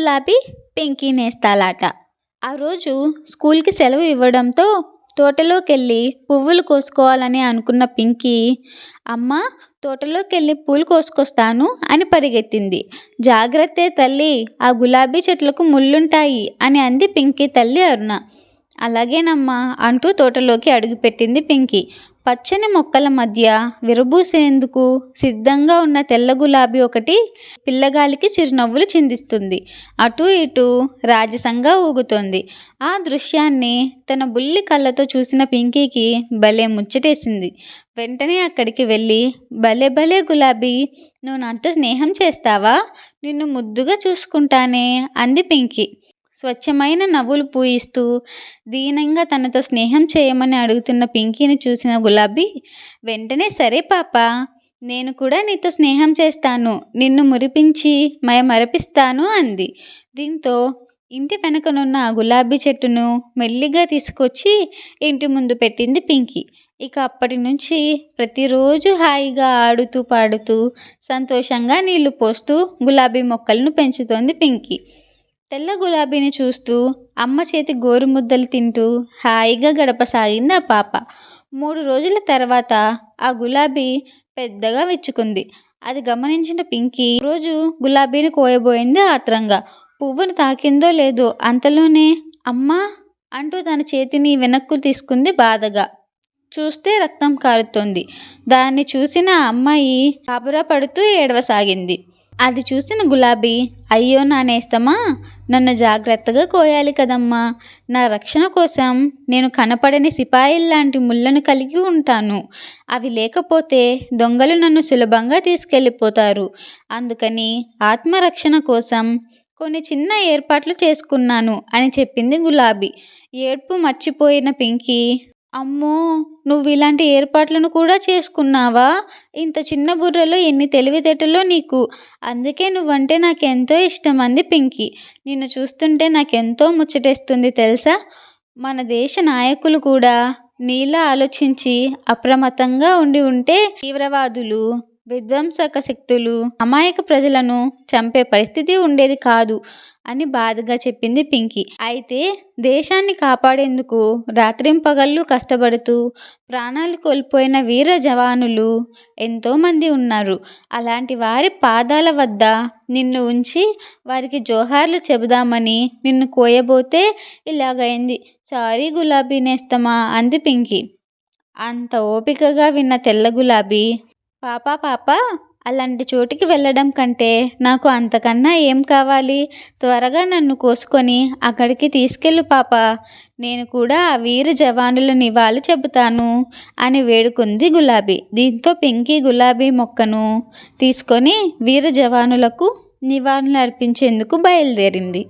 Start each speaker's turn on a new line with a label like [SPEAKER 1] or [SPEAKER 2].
[SPEAKER 1] గులాబీ పింకీ నేస్తాలాట. ఆ రోజు స్కూల్కి సెలవు ఇవ్వడంతో తోటలోకెళ్ళి పువ్వులు కోసుకోవాలని అనుకున్న పింకీ, అమ్మా తోటలోకెళ్ళి పూలు కోసుకొస్తాను అని పరిగెత్తింది. జాగ్రత్తే తల్లి, ఆ గులాబీ చెట్లకు ముళ్ళుంటాయి అని అంది పింకీ తల్లి అరుణ. అలాగేనమ్మా అంటూ తోటలోకి అడుగుపెట్టింది పింకీ. పచ్చని మొక్కల మధ్య విరబూసేందుకు సిద్ధంగా ఉన్న తెల్ల గులాబీ ఒకటి పిల్లగాలికి చిరునవ్వులు చిందిస్తుంది. అటూ ఇటూ రాజసంగా ఊగుతోంది. ఆ దృశ్యాన్ని తన బుల్లి కళ్ళతో చూసిన పింకీకి భలే ముచ్చటేసింది. వెంటనే అక్కడికి వెళ్ళి, భలే భలే గులాబీ, నువ్వు నాతో స్నేహం చేస్తావా? నిన్ను ముద్దుగా చూసుకుంటానే అంది పింకీ. స్వచ్ఛమైన నవ్వులు పూయిస్తూ దీనంగా తనతో స్నేహం చేయమని అడుగుతున్న పింకీని చూసిన గులాబీ వెంటనే, సరే పాపా, నేను కూడా నీతో స్నేహం చేస్తాను, నిన్ను మురిపించి మరపిస్తాను అంది. దీంతో ఇంటి వెనకనున్న ఆ గులాబీ చెట్టును మెల్లిగా తీసుకొచ్చి ఇంటి ముందు పెట్టింది పింకీ. ఇక అప్పటి నుంచి ప్రతిరోజు హాయిగా ఆడుతూ పాడుతూ సంతోషంగా నీళ్లు పోస్తూ గులాబీ మొక్కలను పెంచుతోంది పింకీ. తెల్ల గులాబీని చూస్తూ అమ్మ చేతి గోరుముద్దలు తింటూ హాయిగా గడపసాగింది ఆ పాప. 3 రోజుల తర్వాత ఆ గులాబీ పెద్దగా విచ్చుకుంది. అది గమనించిన పింకీ రోజు గులాబీని కోయబోయింది ఆత్రంగా. పువ్వును తాకిందో లేదో అంతలోనే అమ్మా అంటూ తన చేతిని వెనక్కు తీసుకుంది బాధగా. చూస్తే రక్తం కారుతోంది. దాన్ని చూసిన అమ్మాయి గాబరా పడుతూ ఏడవసాగింది. అది చూసిన గులాబీ, అయ్యో నా నేస్తమా, నన్ను జాగ్రత్తగా కోయాలి కదమ్మా, నా రక్షణ కోసం నేను కనపడని సిపాయిల్లాంటి ముళ్ళను కలిగి ఉంటాను, అవి లేకపోతే దొంగలు నన్ను సులభంగా తీసుకెళ్ళిపోతారు, అందుకని ఆత్మరక్షణ కోసం కొన్ని చిన్న ఏర్పాట్లు చేసుకున్నాను అని చెప్పింది గులాబీ. ఏడ్పు మర్చిపోయిన పింకీ, అమ్మో, నువ్వు ఇలాంటి ఏర్పాట్లను కూడా చేసుకున్నావా? ఇంత చిన్న బుర్రలో ఎన్ని తెలివితేటలో నీకు, అందుకే నువ్వంటే నాకెంతో ఇష్టం అంది పింకీ. నిన్ను చూస్తుంటే నాకెంతో ముచ్చటేస్తుంది తెలుసా? మన దేశ నాయకులు కూడా నీలా ఆలోచించి అప్రమత్తంగా ఉంటే తీవ్రవాదులు, విధ్వంసక శక్తులు అమాయక ప్రజలను చంపే పరిస్థితి ఉండేది కాదు అని బాధగా చెప్పింది పింకీ. అయితే దేశాన్ని కాపాడేందుకు రాత్రింపగళ్ళు కష్టపడుతూ ప్రాణాలు కోల్పోయిన వీర జవానులు ఎంతోమంది ఉన్నారు. అలాంటి వారి పాదాల వద్ద నిన్ను ఉంచి వారికి జోహార్లు చెబుదామని నిన్ను కోయబోతే ఇలాగైంది. సారీ గులాబీ నేస్తమా అంది పింకీ. అంత ఓపికగా విన్న తెల్ల గులాబీ, పాపా, అలాంటి చోటికి వెళ్ళడం కంటే నాకు అంతకన్నా ఏం కావాలి? త్వరగా నన్ను కోసుకొని అక్కడికి తీసుకెళ్ళు పాపా, నేను కూడా ఆ వీర జవానుల నివాళులు చెబుతాను అని వేడుకుంది గులాబీ. దీంతో పింకీ గులాబీ మొక్కను తీసుకొని వీర జవానులకు నివాళులు అర్పించేందుకు బయలుదేరింది.